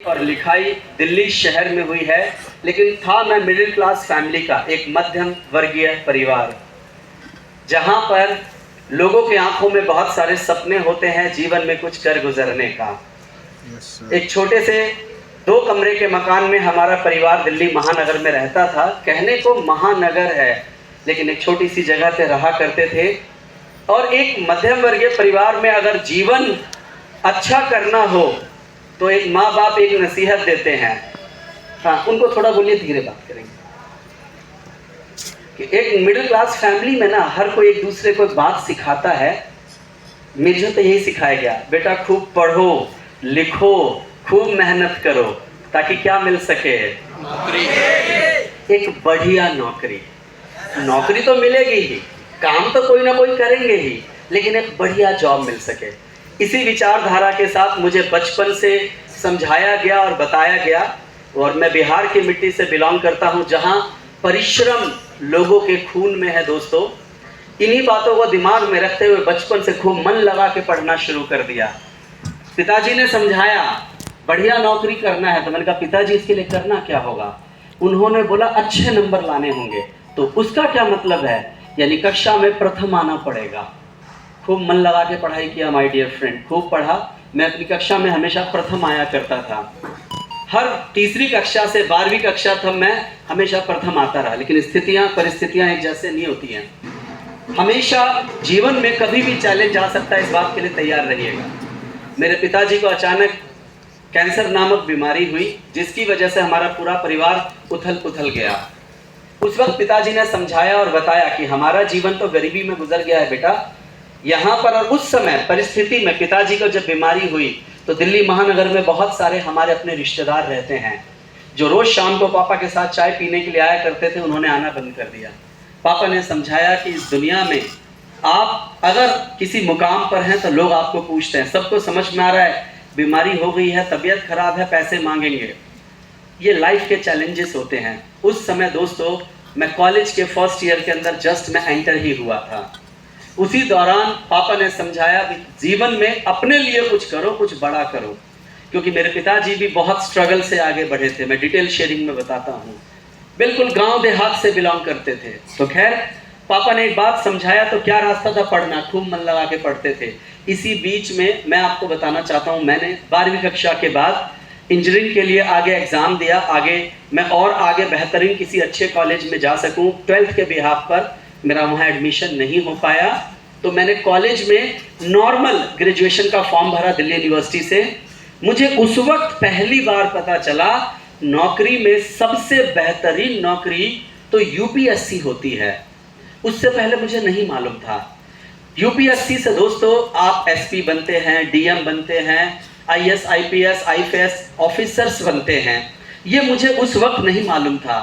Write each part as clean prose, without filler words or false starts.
और लिखाई दिल्ली शहर में हुई है, लेकिन था मैं मिडिल क्लास फैमिली का, एक मध्यम वर्गीय परिवार, जहां पर लोगों की आंखों में बहुत सारे सपने होते हैं जीवन में कुछ कर गुजरने का। एक छोटे से 2 कमरे के मकान में हमारा परिवार दिल्ली महानगर में रहता था। कहने को महानगर है, लेकिन एक छोटी सी जगह पे रहा करते थे। और एक मध्यम वर्गीय परिवार में अगर जीवन अच्छा करना हो तो एक माँ बाप एक नसीहत देते हैं। हाँ, उनको थोड़ा बोलिए, धीरे बात करेंगे। कि एक मिडिल क्लास फैमिली में ना हर कोई एक दूसरे को बात सिखाता है। मुझे तो यही सिखाया गया, बेटा खूब पढ़ो लिखो, खूब मेहनत करो, ताकि क्या मिल सके? नौकरी। एक बढ़िया नौकरी। नौकरी तो मिलेगी ही, काम तो कोई ना कोई करेंगे ही, लेकिन एक बढ़िया जॉब मिल सके। इसी विचारधारा के साथ मुझे बचपन से समझाया गया और बताया गया। और मैं बिहार की मिट्टी से बिलोंग करता हूँ, जहाँ परिश्रम लोगों के खून में है। दोस्तों, इन्हीं बातों को दिमाग में रखते हुए बचपन से खूब मन लगा के पढ़ना शुरू कर दिया। पिताजी ने समझाया बढ़िया नौकरी करना है, तो मैंने कहा पिताजी इसके लिए करना क्या होगा? उन्होंने बोला अच्छे नंबर लाने होंगे। तो उसका क्या मतलब है? यानी कक्षा में प्रथम आना पड़ेगा। खूब मन लगा के पढ़ाई किया माय डियर फ्रेंड, खूब पढ़ा। मैं अपनी कक्षा में हमेशा प्रथम आया करता था। हर तीसरी कक्षा से 12वीं कक्षा तक मैं हमेशा प्रथम आता रहा। लेकिन परिस्थितियां एक जैसे नहीं होती हैं। हमेशा जीवन में कभी भी चैलेंज आ सकता है, इस बात के लिए तैयार रहिएगा। मेरे पिताजी को अचानक कैंसर नामक बीमारी हुई, जिसकी वजह से हमारा पूरा परिवार उथल पुथल गया। उस वक्त पिताजी ने समझाया और बताया कि हमारा जीवन तो गरीबी में गुजर गया है बेटा, यहाँ पर। और उस समय परिस्थिति में पिताजी को जब बीमारी हुई तो दिल्ली महानगर में बहुत सारे हमारे अपने रिश्तेदार रहते हैं, जो रोज शाम को पापा के साथ चाय पीने के लिए आया करते थे। उन्होंने आना बंद कर दिया। पापा ने समझाया कि इस दुनिया में आप अगर किसी मुकाम पर हैं तो लोग आपको पूछते हैं। सबको समझ में आ रहा है बीमारी हो गई है, तबीयत खराब है, पैसे मांगेंगे। ये लाइफ के चैलेंजेस होते हैं। उस समय दोस्तों मैं कॉलेज के फर्स्ट ईयर के अंदर जस्ट मैं एंटर ही हुआ था। उसी दौरान पापा ने समझाया कि जीवन में अपने लिए कुछ करो, कुछ बड़ा करो। क्योंकि मेरे पिताजी भी बहुत स्ट्रगल से आगे बढ़े थे। मैं डिटेल शेयरिंग में बताता हूँ। बिल्कुल गांव देहात से बिलोंग करते थे। तो खैर, पापा ने एक बात समझाया तो क्या रास्ता था? पढ़ना। खूब मन लगा के पढ़ते थे। इसी बीच में मैं आपको बताना चाहता हूँ, मैंने 12वीं कक्षा के बाद इंजीनियरिंग के लिए आगे एग्ज़ाम दिया। आगे मैं और आगे बेहतरीन किसी अच्छे कॉलेज में जा सकूँ। 12th के बिहाफ पर मेरा वहाँ एडमिशन नहीं हो पाया, तो मैंने कॉलेज में नॉर्मल ग्रेजुएशन का फॉर्म भरा दिल्ली यूनिवर्सिटी से। मुझे उस वक्त पहली बार पता चला नौकरी में सबसे बेहतरीन नौकरी तो यूपीएससी होती है। उससे पहले मुझे नहीं मालूम था। यूपीएससी से दोस्तों आप एसपी बनते हैं, डीएम बनते हैं, आईएएस, आईपीएस, आईपीएस ऑफिसर्स बनते हैं। ये मुझे उस वक्त नहीं मालूम था।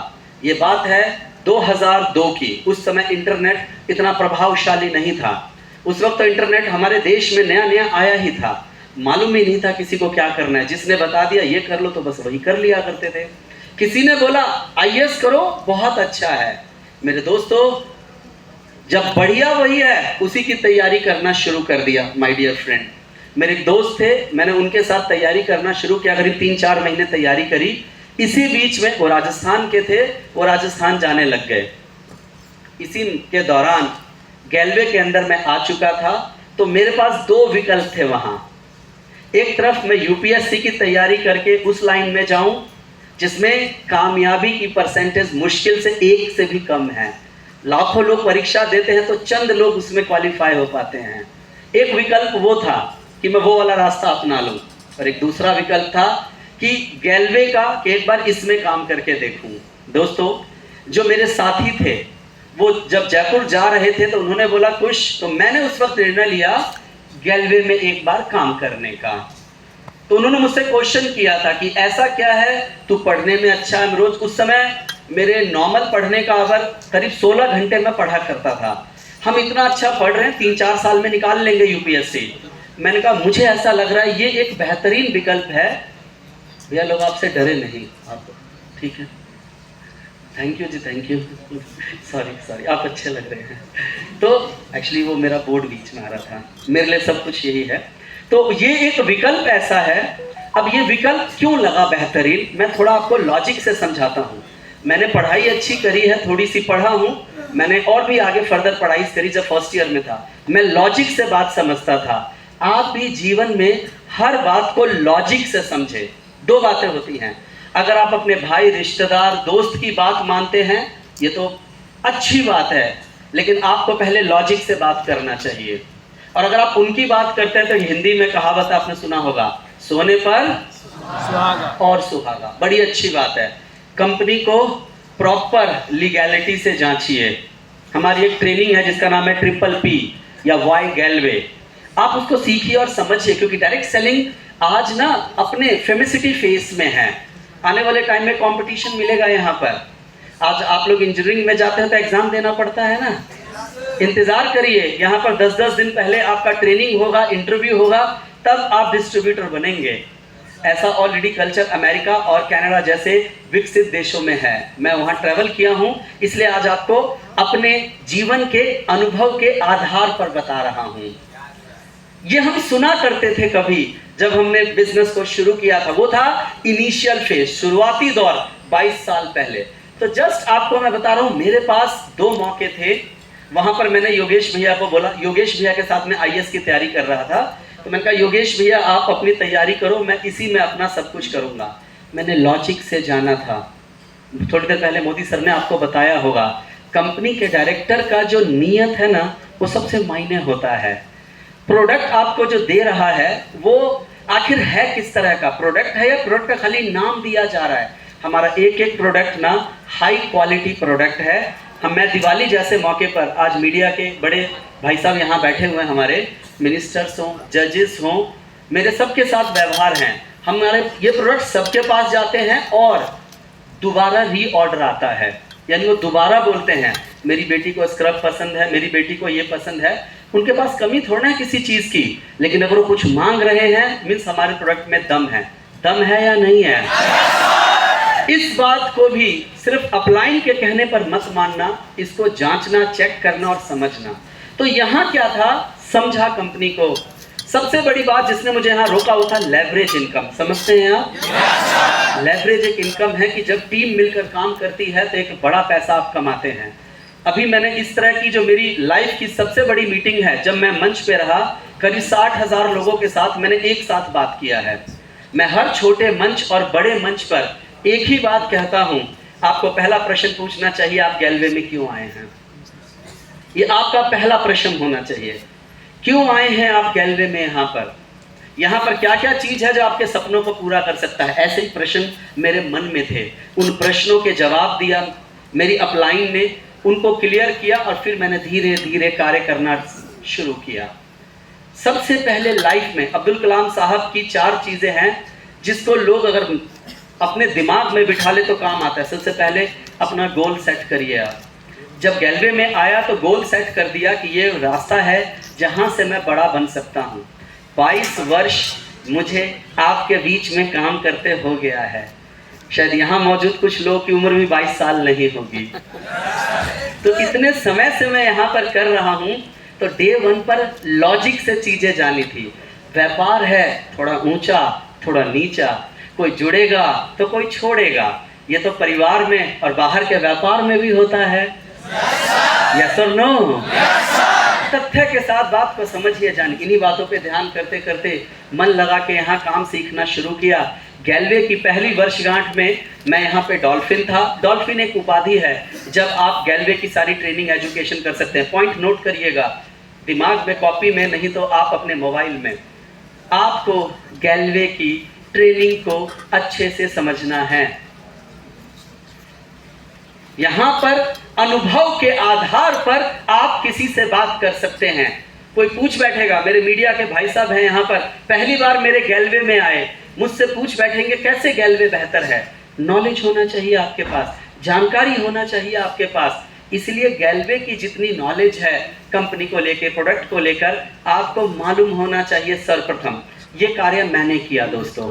ये बात है 2002 की। उस समय इंटरनेट इतना प्रभावशाली नहीं था। उस वक्त तो इंटरनेट हमारे देश में नया नया आया ही था। मालूम ही नहीं था किसी को क्या करना है। जिसने बता दिया ये कर लो तो बस वही कर लिया करते थे। किसी ने बोला आईएएस करो, बहुत अच्छा है। मेरे दोस्तों, जब बढ़िया वही है उसी की तैयारी करना शुरू कर दिया। माय डियर फ्रेंड, मेरे एक दोस्त थे, मैंने उनके साथ तैयारी करना शुरू किया। करीब 3-4 महीने तैयारी करी। इसी बीच में वो राजस्थान के थे, वो राजस्थान जाने लग गए। इसी के दौरान गैलवे के अंदर मैं आ चुका था। तो मेरे पास 2 विकल्प थे वहाँ। एक तरफ मैं यूपीएससी की तैयारी करके उस लाइन में जाऊं जिसमें कामयाबी की परसेंटेज मुश्किल से 1 से भी कम है। लाखों लोग परीक्षा देते हैं तो चंद लोग उसमें क्वालिफाई हो पाते हैं। एक विकल्प वो था कि मैं वो वाला रास्ता अपना लूं, और एक दूसरा विकल्प था कि गैलवे का कि एक बार इसमें काम करके देखूं। दोस्तों, जो मेरे साथी थे वो जब जयपुर जा रहे थे तो उन्होंने बोला कुछ, तो मैंने उस वक्त निर्णय लिया गैलवे में एक बार काम करने का। तो उन्होंने मुझसे क्वेश्चन किया था कि ऐसा क्या है, तू पढ़ने में अच्छा है। रोज उस समय मेरे नॉर्मल पढ़ने का अवर करीब 16 घंटे में पढ़ा करता था। हम इतना अच्छा पढ़ रहे हैं, 3-4 साल में निकाल लेंगे यूपीएससी। मैंने कहा मुझे ऐसा लग रहा है ये एक बेहतरीन विकल्प है। भैया लोग आपसे डरे नहीं, आप ठीक है, थैंक यू जी, थैंक यू, सॉरी आप अच्छे लग रहे हैं। तो एक्चुअली वो मेरा बोर्ड बीच में आ रहा था। मेरे लिए सब कुछ यही है। तो ये एक विकल्प ऐसा है अब ये विकल्प क्यों लगा बेहतरीन, मैं थोड़ा आपको लॉजिक से समझाता हूँ। मैंने पढ़ाई अच्छी करी है, थोड़ी सी पढ़ा हूँ, मैंने और भी आगे फर्दर पढ़ाई करी जब फर्स्ट ईयर में था, मैं लॉजिक से बात समझता था। आप भी जीवन में हर बात को लॉजिक से समझे। दो बातें होती हैं, अगर आप अपने भाई, रिश्तेदार, दोस्त की बात मानते हैं ये तो अच्छी बात है, लेकिन आपको पहले लॉजिक से बात करना चाहिए। और अगर आप उनकी बात करते हैं तो हिंदी में कहावत आपने सुना होगा, सोने पर सुहागा और सुहागा। बड़ी अच्छी बात है। कंपनी को प्रॉपर लीगैलिटी से जांचिए। हमारी एक ट्रेनिंग है जिसका नाम है PPP या वाई गैलवे। आप उसको सीखिए और समझिए, क्योंकि डायरेक्ट सेलिंग आज ना अपने फेमिसिटी फेस में है। आने वाले टाइम में कंपटीशन मिलेगा यहाँ पर। आज आप लोग इंजीनियरिंग में जाते हैं तो एग्जाम देना पड़ता है ना, इंतजार करिए, यहाँ पर 10-10 दिन पहले आपका ट्रेनिंग होगा, इंटरव्यू होगा, तब आप डिस्ट्रीब्यूटर बनेंगे। ऐसा ऑलरेडी कल्चर अमेरिका और कनाडा जैसे विकसित देशों में है। मैं वहाँ ट्रैवल किया हूँ, इसलिए आज आपको अपने जीवन के अनुभव के आधार पर बता रहा हूँ। ये हम सुना करते थे कभी जब हमने बिजनेस को शुरू किया था, वो था इनिशियल फेज, शुरुआती दौर 22 साल पहले। तो जस्ट आपको मैं बता रहा हूँ, मेरे पास 2 मौके थे। वहां पर मैंने योगेश भैया को बोला, योगेश भैया के साथ में IAS की तैयारी कर रहा था, तो मैंने कहा योगेश भैया आप अपनी तैयारी करो, मैं इसी में अपना सब कुछ करूंगा। मैंने लॉजिक से जाना था। थोड़ी देर पहले मोदी सर ने आपको बताया होगा, कंपनी के डायरेक्टर का जो नीयत है ना, वो सबसे मायने होता है। प्रोडक्ट आपको जो दे रहा है वो आखिर है किस तरह का प्रोडक्ट है, या प्रोडक्ट का खाली नाम दिया जा रहा है। हमारा एक एक प्रोडक्ट ना हाई क्वालिटी प्रोडक्ट है। मैं दिवाली जैसे मौके पर, आज मीडिया के बड़े भाई साहब यहाँ बैठे हुए हैं, हमारे मिनिस्टर्स हों, जजेस हों, मेरे सबके साथ व्यवहार हैं। हमारे ये प्रोडक्ट सबके पास जाते हैं और दोबारा रीऑर्डर आता है, यानी वो दोबारा बोलते हैं मेरी बेटी को स्क्रब पसंद है, मेरी बेटी को ये पसंद है। उनके पास कमी थोड़ा है किसी चीज़ की, लेकिन अगर वो कुछ मांग रहे हैं मीन्स हमारे प्रोडक्ट में दम है या नहीं है। इस बात को भी सिर्फ अपलाइन के कहने पर मत मानना, इसको जांचना, चेक करना और समझना। तो यहाँ क्या था, समझा कंपनी को। सबसे बड़ी बात जिसने मुझे यहाँ रोका वो था लेवरेज इनकम। समझते हैं आप? लेवरेज एक इनकम है कि जब टीम मिलकर काम करती है तो एक बड़ा पैसा आप कमाते हैं। अभी मैंने इस तरह की जो मेरी लाइफ की सबसे बड़ी मीटिंग है, जब मैं मंच पे रहा, करीब 60,000 लोगों के साथ मैंने एक साथ बात किया है। मैं हर छोटे मंच और बड़े मंच पर एक ही बात कहता हूं, आपको पहला प्रश्न पूछना चाहिए, आप गैलवे में क्यों आए हैं? ये आपका पहला प्रश्न होना चाहिए। क्यों आए हैं आप गैलवे में? यहाँ पर क्या क्या चीज है जो आपके सपनों को पूरा कर सकता है? ऐसे ही प्रश्न मेरे मन में थे, उन प्रश्नों के जवाब दिया मेरी अपलाइन ने, उनको क्लियर किया और फिर मैंने धीरे धीरे कार्य करना शुरू किया। सबसे पहले लाइफ में अब्दुल कलाम साहब की 4 चीजें हैं जिसको लोग अगर अपने दिमाग में बिठा ले तो काम आता है। सबसे पहले अपना गोल सेट करिए। आप जब गैलवे में आया तो गोल सेट कर दिया कि ये रास्ता है जहां से मैं बड़ा बन सकता हूं। 22 वर्ष मुझे आपके बीच में काम करते हो गया है। शायद यहाँ मौजूद कुछ लोगों की उम्र भी 22 साल नहीं होगी। तो इतने समय से मैं यहाँ पर कर रहा हूँ, तो डे 1 पर लॉजिक से चीजें जानी थी। व्यापार है थोड़ा ऊंचा थोड़ा नीचा, कोई जुड़ेगा तो कोई छोड़ेगा। ये तो परिवार में और बाहर के व्यापार में भी होता है। यस और नो? तथ्य के साथ बात को समझिए, जानिए। इन्हीं बातों पे ध्यान करते करते मन लगा के यहाँ काम सीखना शुरू किया। गैलवे की पहली वर्षगांठ में मैं यहाँ पे डॉल्फिन था। डॉल्फिन एक उपाधि है जब आप गैलवे की सारी ट्रेनिंग एजुकेशन कर सकते हैं। पॉइंट नोट करिएगा, दिमाग में, कॉपी में, नहीं तो आप अपने मोबाइल में। आपको गैलवे की ट्रेनिंग को अच्छे से समझना है। यहाँ पर अनुभव के आधार पर आप किसी से बात कर सकते हैं। कोई पूछ बैठेगा, मेरे मीडिया के भाई साहब हैं यहाँ पर, पहली बार मेरे गैलवे में आए, मुझसे पूछ बैठेंगे कैसे गैलवे बेहतर है। नॉलेज होना चाहिए आपके पास, जानकारी होना चाहिए आपके पास। इसलिए गैलवे की जितनी नॉलेज है कंपनी को लेकर, प्रोडक्ट को लेकर, आपको मालूम होना चाहिए सर्वप्रथम। ये कार्य मैंने किया दोस्तों।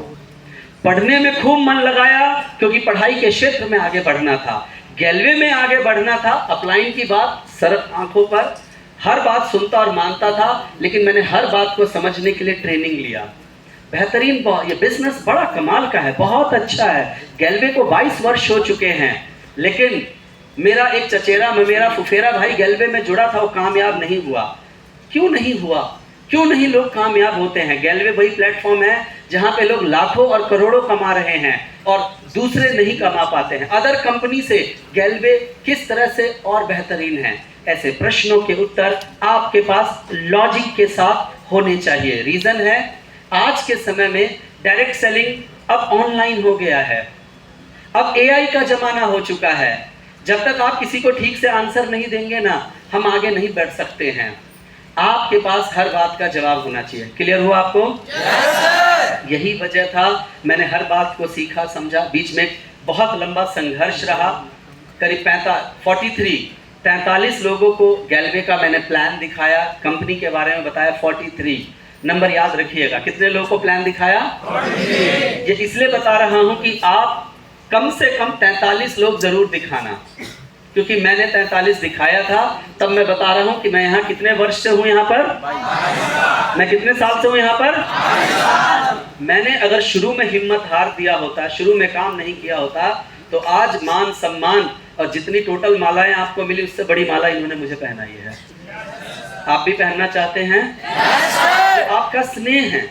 पढ़ने में खूब मन लगाया क्योंकि पढ़ाई के क्षेत्र में आगे बढ़ना था, गैलवे में आगे बढ़ना था। अपलाइन की बात सर आंखों पर, हर बात सुनता और मानता था, लेकिन मैंने हर बात को समझने के लिए ट्रेनिंग लिया। बेहतरीन, ये बिजनेस बड़ा कमाल का है, बहुत अच्छा है। गैलवे को 22 वर्ष हो चुके हैं, लेकिन मेरा एक चचेरा में मेरा फुफेरा भाई गैलवे में जुड़ा था, वो कामयाब नहीं हुआ। क्यों नहीं हुआ? क्यों नहीं लोग कामयाब होते हैं? गैलवे वही प्लेटफॉर्म है जहां पे लोग लाखों और करोड़ों कमा रहे हैं और दूसरे नहीं कमा पाते हैं। अदर कंपनी से गैलवे किस तरह से और बेहतरीन है? ऐसे प्रश्नों के उत्तर आपके पास लॉजिक के साथ होने चाहिए। रीजन है, आज के समय में डायरेक्ट सेलिंग अब ऑनलाइन हो गया है, अब एआई का जमाना हो चुका है। जब तक आप किसी को ठीक से आंसर नहीं देंगे ना, हम आगे नहीं बढ़ सकते हैं। आपके पास हर बात का जवाब होना चाहिए। क्लियर हुआ आपको? yes, यही वजह था मैंने हर बात को सीखा, समझा। बीच में बहुत लंबा संघर्ष रहा, करीब 43 लोगों को गैलवे का मैंने प्लान दिखाया, कंपनी के बारे में बताया। 43 नंबर याद रखिएगा, कितने लोगों को प्लान दिखाया? 43। ये इसलिए बता रहा हूं कि आप कम से कम 43 लोग जरूर दिखाना, क्योंकि मैंने 43 दिखाया था। तब मैं बता रहा हूं कि मैं यहाँ कितने वर्ष से हूं, यहाँ पर मैं कितने साल से हूं यहाँ पर। मैंने अगर शुरू में हिम्मत हार दिया होता, शुरू में काम नहीं किया होता, तो आज मान सम्मान और जितनी टोटल मालाएं आपको मिली, उससे बड़ी माला इन्होंने मुझे पहनाई है। आप भी पहनना चाहते हैं? ये आपका स्नेह है,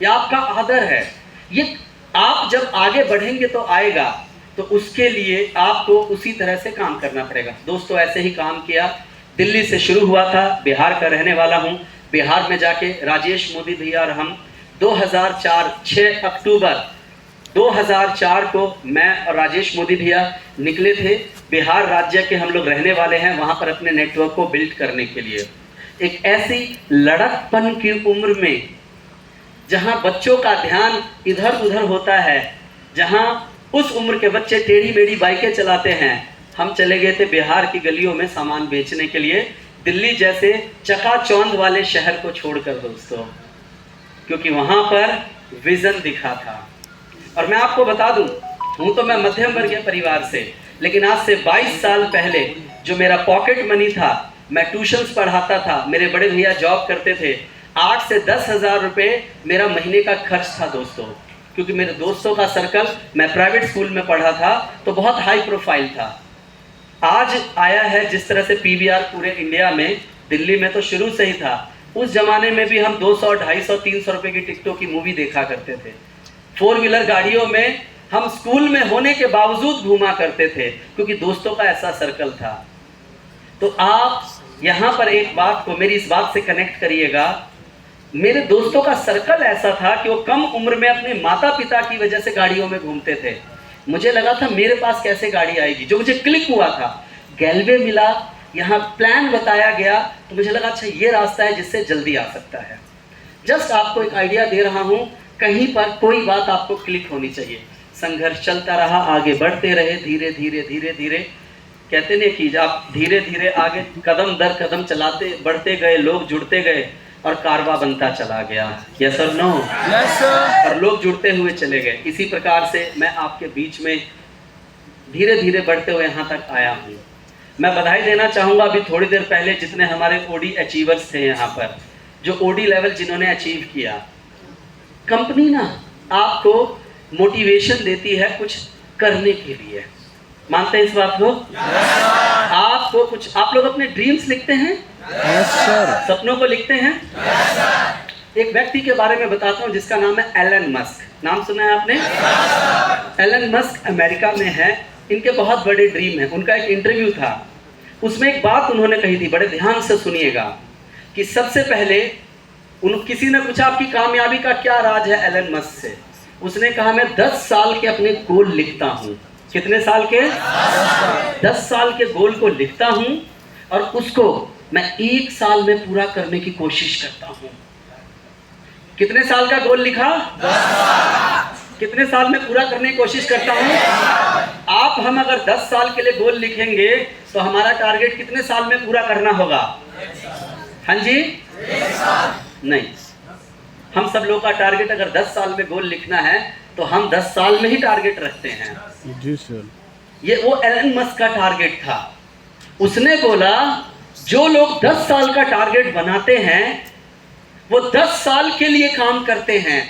ये आपका आदर है। ये आप जब आगे बढ़ेंगे तो आएगा, तो उसके लिए आपको उसी तरह से काम करना पड़ेगा। दोस्तों, ऐसे ही काम किया। दिल्ली से शुरू हुआ था, बिहार का रहने वाला हूँ। बिहार में जाके राजेश मोदी भैया और हम 2004 6 अक्टूबर 2004 को मैं और राजेश मोदी भैया निकले थे। बिहार राज्य के हम लोग रहने वाले हैं, वहाँ पर अपने नेटवर्क को बिल्ड करने के लिए। एक ऐसी लड़कपन की उम्र में जहाँ बच्चों का ध्यान इधर उधर होता है, जहाँ उस उम्र के बच्चे टेढ़ी मेढ़ी बाइकें चलाते हैं, हम चले गए थे बिहार की गलियों में सामान बेचने के लिए, दिल्ली जैसे चकाचौंध वाले शहर को छोड़कर दोस्तों, क्योंकि वहाँ पर विजन दिखा था। और मैं आपको बता दूं, हूँ तो मैं मध्यम वर्गीय परिवार से, लेकिन आज से 22 साल पहले जो मेरा पॉकेट मनी था, मैं ट्यूशन्स पढ़ाता था, मेरे बड़े भैया जॉब करते थे, 8 से 10 हज़ार रुपये मेरा महीने का खर्च था दोस्तों। क्योंकि मेरे दोस्तों का सर्कल, मैं प्राइवेट स्कूल में पढ़ा था तो बहुत हाई प्रोफाइल था। आज आया है जिस तरह से पीवीआर पूरे इंडिया में, दिल्ली में तो शुरू से ही था। उस जमाने में भी हम 200, 250, 300 रुपये की टिकटों की मूवी देखा करते थे। 4 व्हीलर गाड़ियों में हम स्कूल में होने के बावजूद घूमा करते थे, क्योंकि दोस्तों का ऐसा सर्कल था। तो आप यहाँ पर एक बात को मेरी इस बात से कनेक्ट करिएगा। मेरे दोस्तों का सर्कल ऐसा था कि वो कम उम्र में अपने माता पिता की वजह से गाड़ियों में घूमते थे। मुझे लगा था मेरे पास कैसे गाड़ी आएगी, जो मुझे क्लिक हुआ था, गैलवे मिला, यहाँ प्लान बताया गया, तो मुझे लगा अच्छा ये रास्ता है जिससे जल्दी आ सकता है। जस्ट आपको एक आइडिया दे रहा हूँ, कहीं पर कोई बात आपको क्लिक होनी चाहिए। संघर्ष चलता रहा, आगे बढ़ते रहे, धीरे धीरे धीरे धीरे, कहते नहीं कि आप धीरे धीरे आगे कदम दर कदम चलाते बढ़ते गए, लोग जुड़ते गए और कारवा बनता चला गया। यस और नो? Yes sir. और लोग जुड़ते हुए चले गए। इसी प्रकार से मैं आपके बीच में धीरे धीरे बढ़ते हुए यहाँ तक आया हूँ। मैं बधाई देना चाहूँगा, अभी थोड़ी देर पहले जितने हमारे ओडी अचीवर्स थे यहाँ पर, जो ओडी लेवल जिन्होंने अचीव किया, कंपनी ना आपको मोटिवेशन देती है कुछ करने के लिए। मानते हैं इस बात को? आपको कुछ, आप लोग अपने ड्रीम्स लिखते हैं? Yes sir. सपनों को लिखते हैं? Yes sir. एक व्यक्ति के बारे में बताता हूँ जिसका नाम है एलन मस्क। नाम सुना है आपने? एलन मस्क अमेरिका में है, इनके बहुत बड़े ड्रीम हैं। उनका एक इंटरव्यू था, उसमें एक बात उन्होंने कही थी, बड़े ध्यान से सुनिएगा, कि सबसे पहले किसी ने पूछा आपकी कामयाबी का क्या राज है एलन मस्क से। उसने कहा मैं 10 साल के अपने गोल लिखता हूँ। कितने साल के? 10 साल के गोल को लिखता हूँ और उसको मैं 1 साल में पूरा करने की कोशिश करता हूँ। कितने साल का गोल लिखा? 10। कितने साल में पूरा करने की कोशिश करता हूँ? आप हम अगर 10 साल के लिए गोल लिखेंगे तो हमारा टारगेट कितने साल में पूरा करना होगा? हाँ जी? 1 साल नहीं, हम सब लोग का टारगेट अगर 10 साल में गोल लिखना है तो हम 10 साल में ही टारगेट रखते हैं। जी सर। ये वो एलन मस्क का टारगेट था। उसने बोला जो लोग 10 साल का टारगेट बनाते हैं वो 10 साल के लिए काम करते हैं,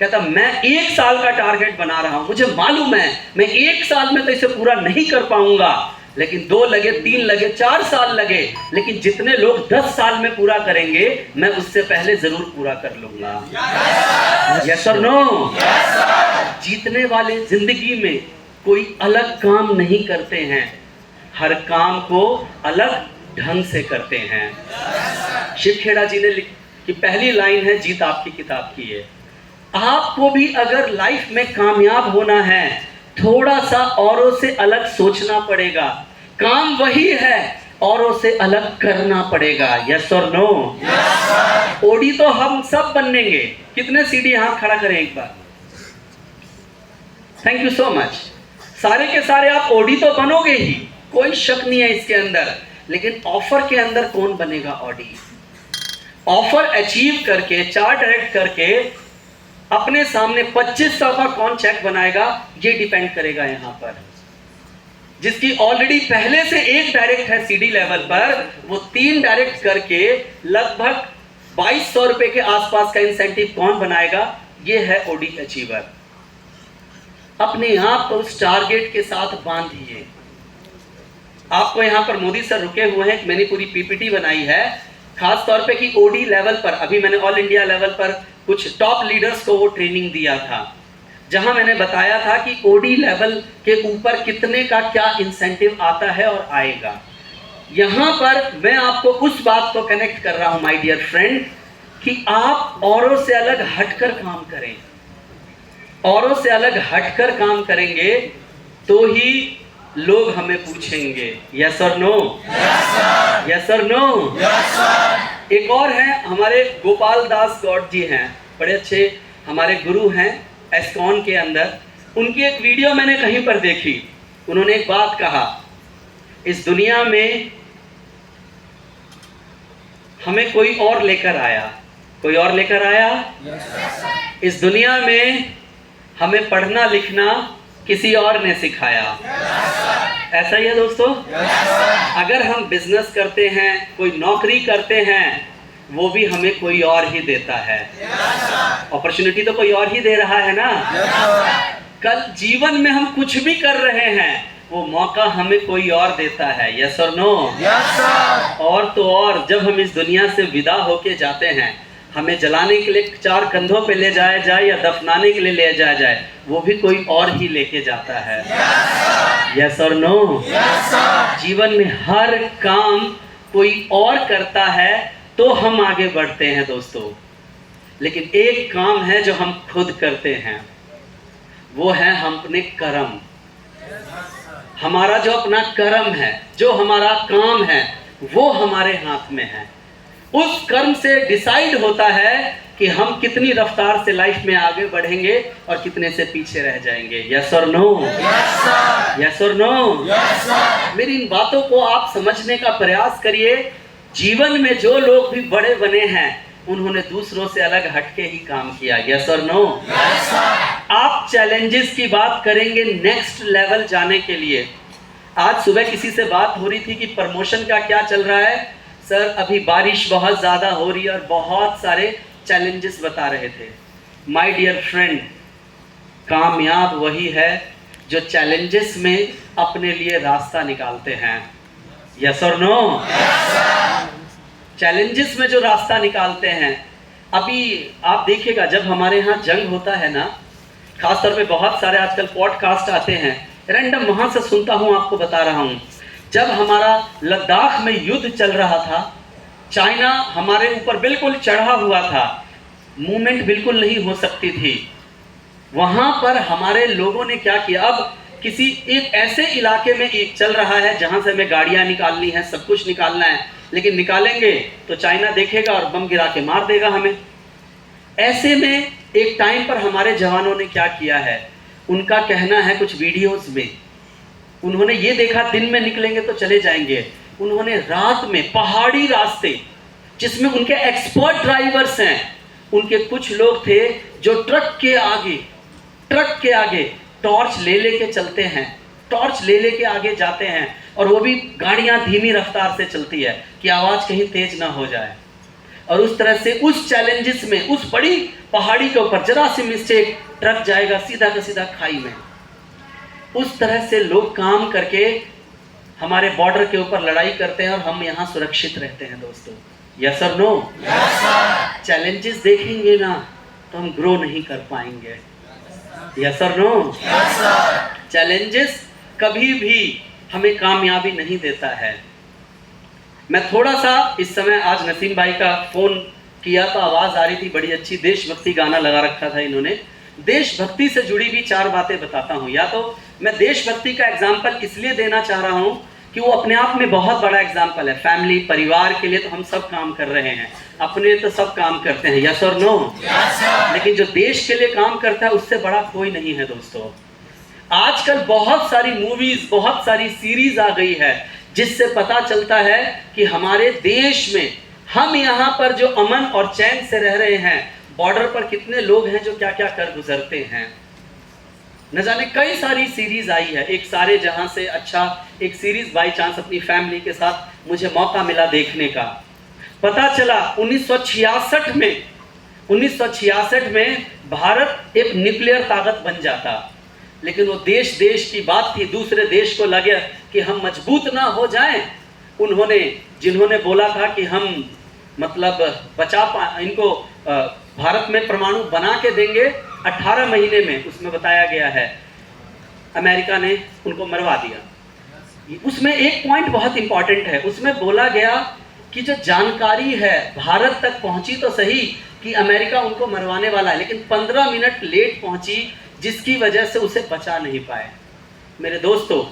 कहता मैं 1 साल का टारगेट बना रहा हूं, मुझे मालूम है मैं 1 साल में तो इसे पूरा नहीं कर पाऊंगा, लेकिन 2 लगे, 3 लगे, 4 साल लगे, लेकिन जितने लोग 10 साल में पूरा करेंगे मैं उससे पहले जरूर पूरा कर लूंगा। यस और नो? जीतने वाले जिंदगी में कोई अलग काम नहीं करते हैं, हर काम को अलग ढंग से करते हैं। शिव खेड़ा जी ने की पहली लाइन है, जीत आपकी किताब की है। आपको भी अगर लाइफ में कामयाब होना है, थोड़ा सा औरों से अलग सोचना पड़ेगा। काम वही है, औरों से अलग करना पड़ेगा। यस और नो? ओडी तो हम सब बनेंगे। कितने सीढ़ी हाथ खड़ा करें एक बार? Thank you so much. सारे के सारे आप ओडी तो बनोगे ही, कोई शक नहीं है इसके अंदर, लेकिन ऑफर के अंदर कौन बनेगा ओडी? ऑफर अचीव करके, चार्ट डायरेक्ट करके अपने सामने 2500 का कौन चेक बनाएगा, ये डिपेंड करेगा यहां पर। जिसकी ऑलरेडी पहले से 1 डायरेक्ट है सीडी लेवल पर, वो 3 डायरेक्ट करके लगभग 2200 रुपए के आसपास का इंसेंटिव कौन बनाएगा, ये है ओडी अचीवर। अपने आप को उस टारगेट के साथ बांधिए। आपको यहां पर मोदी सर रुके हुए हैं, मैंने पूरी पीपीटी बनाई है खास तौर पे कि ओडी लेवल पर। अभी मैंने ऑल इंडिया लेवल पर कुछ टॉप लीडर्स को वो ट्रेनिंग दिया था, जहां मैंने बताया था कि ओडी लेवल के ऊपर कितने का क्या इंसेंटिव आता है और आएगा। यहां पर मैं आपको उस बात को कनेक्ट कर रहा हूं माय डियर फ्रेंड, कि आप औरों से अलग हटकर काम करें। औरों से अलग हटकर काम करेंगे तो ही लोग हमें पूछेंगे। यस और नो? यस और नो? एक और है हमारे गोपाल दास गौड़ जी हैं, बड़े अच्छे हमारे गुरु हैं एस्कॉन के अंदर। उनकी एक वीडियो मैंने कहीं पर देखी, उन्होंने एक बात कहा, इस दुनिया में हमें कोई और लेकर आया। कोई और लेकर आया? इस दुनिया में हमें पढ़ना लिखना किसी और ने सिखाया। ऐसा ही है दोस्तों। अगर हम बिजनेस करते हैं, कोई नौकरी करते हैं, वो भी हमें कोई और ही देता है। अपॉर्चुनिटी तो कोई और ही दे रहा है ना। कल जीवन में हम कुछ भी कर रहे हैं, वो मौका हमें कोई और देता है। यस और नो? और तो और जब हम इस दुनिया से विदा होके जाते हैं, हमें जलाने के लिए 4 कंधों पे ले जाया जाए या दफनाने के लिए ले जाया जाए, वो भी कोई और ही लेके जाता है। यस और नो? जीवन में हर काम कोई और करता है तो हम आगे बढ़ते हैं दोस्तों, लेकिन एक काम है जो हम खुद करते हैं, वो है हम अपने कर्म। हमारा जो अपना कर्म है, जो हमारा काम है, वो हमारे हाथ में है। उस कर्म से डिसाइड होता है कि हम कितनी रफ्तार से लाइफ में आगे बढ़ेंगे और कितने से पीछे रह जाएंगे। यस और नो? यस और नो? मेरी इन बातों को आप समझने का प्रयास करिए। जीवन में जो लोग भी बड़े बने हैं, उन्होंने दूसरों से अलग हटके ही काम किया। यस और नो? आप चैलेंजेस की बात करेंगे नेक्स्ट लेवल जाने के लिए। आज सुबह किसी से बात हो रही थी कि प्रमोशन का क्या चल रहा है। सर अभी बारिश बहुत ज़्यादा हो रही है और बहुत सारे चैलेंजेस बता रहे थे। माय डियर फ्रेंड, कामयाब वही है जो चैलेंजेस में अपने लिए रास्ता निकालते हैं। यस और नो? चैलेंजेस में जो रास्ता निकालते हैं। अभी आप देखिएगा, जब हमारे यहाँ जंग होता है ना, खासतौर पे बहुत सारे आजकल पॉडकास्ट आते हैं, रैंडम वहाँ से सुनता हूँ, आपको बता रहा हूँ। जब हमारा लद्दाख में युद्ध चल रहा था, चाइना हमारे ऊपर बिल्कुल चढ़ा हुआ था, मूवमेंट बिल्कुल नहीं हो सकती थी। वहाँ पर हमारे लोगों ने क्या किया, अब किसी एक ऐसे इलाके में एक चल रहा है जहाँ से हमें गाड़ियाँ निकालनी है, सब कुछ निकालना है, लेकिन निकालेंगे तो चाइना देखेगा और बम गिरा के मार देगा हमें। ऐसे में एक टाइम पर हमारे जवानों ने क्या किया है, उनका कहना है कुछ वीडियोस में, उन्होंने ये देखा दिन में निकलेंगे तो चले जाएंगे, उन्होंने रात में पहाड़ी रास्ते जिसमें उनके एक्सपर्ट ड्राइवर्स हैं, उनके कुछ लोग थे जो ट्रक के आगे टॉर्च ले लेके चलते हैं, टॉर्च ले लेके आगे जाते हैं, और वो भी गाड़ियां धीमी रफ्तार से चलती है कि आवाज़ कहीं तेज ना हो जाए। और उस तरह से उस चैलेंजेस में, उस बड़ी पहाड़ी के ऊपर जरा सी मिस्टेक, ट्रक जाएगा सीधा का सीधा खाई में। उस तरह से लोग काम करके हमारे बॉर्डर के ऊपर लड़ाई करते हैं और हम यहाँ सुरक्षित रहते हैं दोस्तों। यस और नो? चैलेंजेस देखेंगे ना तो हम ग्रो नहीं कर पाएंगे। यस और नो? चैलेंजेस कभी भी हमें कामयाबी नहीं देता है। मैं थोड़ा सा इस समय, आज नसीम भाई का फोन किया तो आवाज आ रही थी, बड़ी अच्छी देशभक्ति गाना लगा रखा था इन्होंने। देशभक्ति से जुड़ी भी 4 बातें बताता हूँ। या तो मैं देशभक्ति का एग्जाम्पल इसलिए देना चाह रहा हूँ कि वो अपने आप में बहुत बड़ा एग्जाम्पल है। फैमिली, परिवार के लिए तो हम सब काम कर रहे हैं, अपने लिए तो सब काम करते हैं। यस और नो? लेकिन जो देश के लिए काम करता है उससे बड़ा कोई नहीं है दोस्तों। आजकल बहुत सारी मूवीज, बहुत सारी सीरीज आ गई है जिससे पता चलता है कि हमारे देश में हम यहाँ पर जो अमन और चैन से रह रहे हैं, बॉर्डर पर कितने लोग हैं जो क्या क्या कर गुजरते हैं। न जाने कई सारी सीरीज आई है। एक सारे जहां से अच्छा एक सीरीज बाई चांस अपनी फैमिली के साथ मुझे मौका मिला देखने का। पता चला 1966 में भारत एक न्यूक्लियर ताकत बन जाता, लेकिन वो देश की बात थी। दूसरे देश को लगे कि हम मजबूत ना हो जाएं, जिन्होंने बोला था कि हम मतलब इनको भारत में परमाणु बना के देंगे 18 महीने में, उसमें बताया गया है अमेरिका ने उनको मरवा दिया। उसमें एक पॉइंट बहुत इंपॉर्टेंट है, उसमें बोला गया कि जो जानकारी है भारत तक पहुंची तो सही कि अमेरिका उनको मरवाने वाला है, लेकिन 15 मिनट लेट पहुंची, जिसकी वजह से उसे बचा नहीं पाए। मेरे दोस्तों,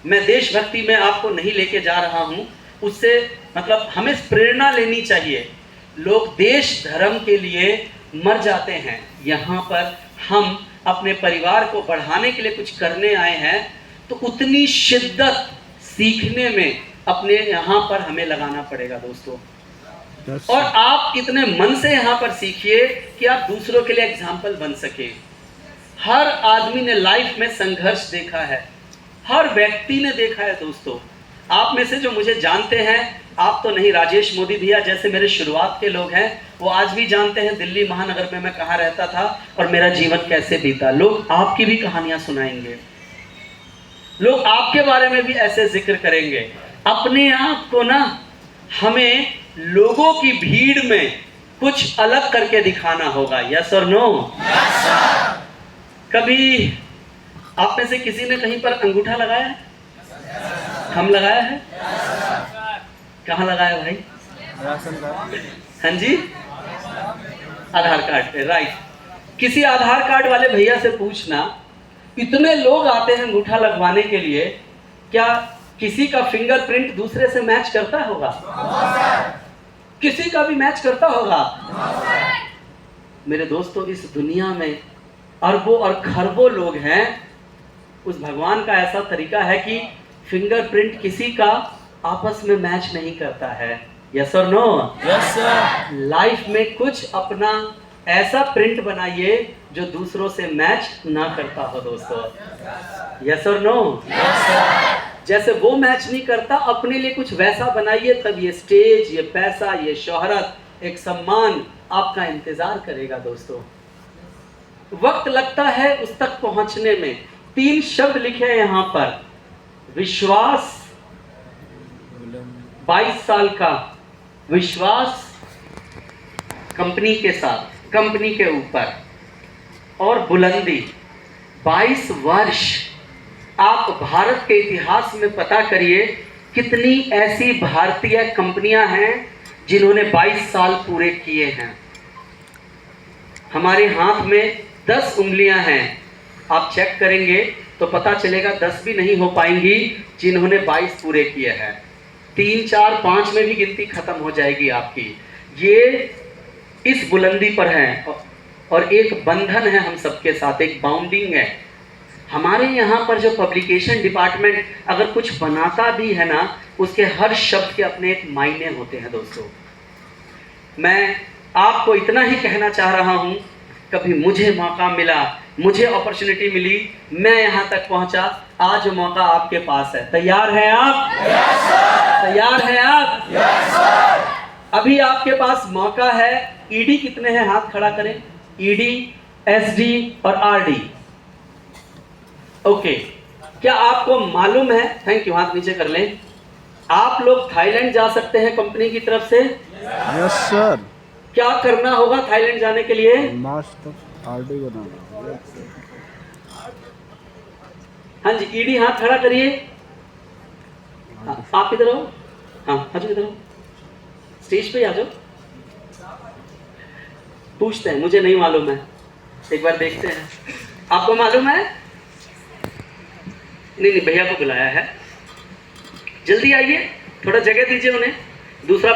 मैं देशभक्ति में आपको नहीं लेके जा रहा हूं, उससे मतलब हमें प्रेरणा लेनी चाहिए। लोग देश धर्म के लिए मर जाते हैं, यहाँ पर हम अपने परिवार को बढ़ाने के लिए कुछ करने आए हैं, तो उतनी शिद्दत सीखने में अपने यहाँ पर हमें लगाना पड़ेगा दोस्तों। और आप इतने मन से यहाँ पर सीखिए कि आप दूसरों के लिए एग्जाम्पल बन सके। हर आदमी ने लाइफ में संघर्ष देखा है, हर व्यक्ति ने देखा है दोस्तों। आप में से जो मुझे जानते हैं, आप तो नहीं, राजेश मोदी भैया जैसे मेरे शुरुआत के लोग हैं, वो आज भी जानते हैं दिल्ली महानगर में मैं कहाँ रहता था और मेरा जीवन कैसे बीता। लोग आपकी भी कहानियां सुनाएंगे, लोग आपके बारे में भी ऐसे जिक्र करेंगे। अपने आप को ना हमें लोगों की भीड़ में कुछ अलग करके दिखाना होगा। यस और नो? कभी आप में से किसी ने कहीं पर अंगूठा लगाया है? हम लगाया है? कहाँ लगाया भाई? हाँ जी, आधार कार्ड पे, राइट। किसी आधार कार्ड वाले भैया से पूछना, इतने लोग आते हैं अंगूठा लगवाने के लिए, क्या किसी का फिंगरप्रिंट दूसरे से मैच करता होगा? किसी का भी मैच करता होगा? मेरे दोस्तों, इस दुनिया में अरबों और खरबों लोग हैं। उस भगवान का ऐसा तरीका है कि फिंगरप्रिंट किसी का आपस में मैच नहीं करता है। यस और नो? Yes sir. लाइफ में कुछ अपना ऐसा प्रिंट बनाइए जो दूसरों से मैच ना करता हो दोस्तों। यस और नो? Yes sir. जैसे वो मैच नहीं करता, अपने लिए कुछ वैसा बनाइए, तब ये स्टेज, ये पैसा, ये शोहरत, एक सम्मान आपका इंतजार करेगा दोस्तों। वक्त लगता है उस तक पहुंचने में। 3 शब्द लिखे हैं यहाँ पर, विश्वास, 22 साल का विश्वास कंपनी के साथ, कंपनी के ऊपर, और बुलंदी 22 वर्ष। आप भारत के इतिहास में पता करिए कितनी ऐसी भारतीय कंपनियां हैं जिन्होंने 22 साल पूरे किए हैं। हमारे हाथ में 10 उंगलियां हैं, आप चेक करेंगे तो पता चलेगा 10 भी नहीं हो पाएंगी जिन्होंने 22 पूरे किए हैं। 3, 4, 5 में भी गिनती खत्म हो जाएगी आपकी। ये इस बुलंदी पर है और एक बंधन है हम सबके साथ, एक बाउंडिंग है। हमारे यहाँ पर जो पब्लिकेशन डिपार्टमेंट अगर कुछ बनाता भी है ना, उसके हर शब्द के अपने एक मायने होते हैं दोस्तों। मैं आपको इतना ही कहना चाह रहा हूँ, कभी मुझे मौका मिला, मुझे अपॉर्चुनिटी मिली, मैं यहाँ तक पहुँचा, आज मौका आपके पास है। तैयार हैं आप? Yes, sir. तैयार हैं आप? Yes, sir. अभी आपके पास मौका है। ईडी कितने हैं, हाथ खड़ा करें। ईडी, एसडी और आरडी। ओके, क्या आपको मालूम है, थैंक यू, हाथ नीचे कर लें, आप लोग थाईलैंड जा सकते हैं कंपनी की तरफ से? Yes sir. क्या करना होगा थाईलैंड जाने के लिए? मास्टर आरडी बनाना। हाँ जी, ईडी हाथ खड़ा करिए। हाँ, आप इधर आओ। हाँ, आ जाओ इधर आओ, स्टेज पे आ जाओ। पूछते हैं, मुझे नहीं मालूम है, एक बार देखते हैं। आपको मालूम है? नहीं, भैया को बुलाया है, जल्दी आइए, थोड़ा जगह दीजिए उन्हें। दूसरा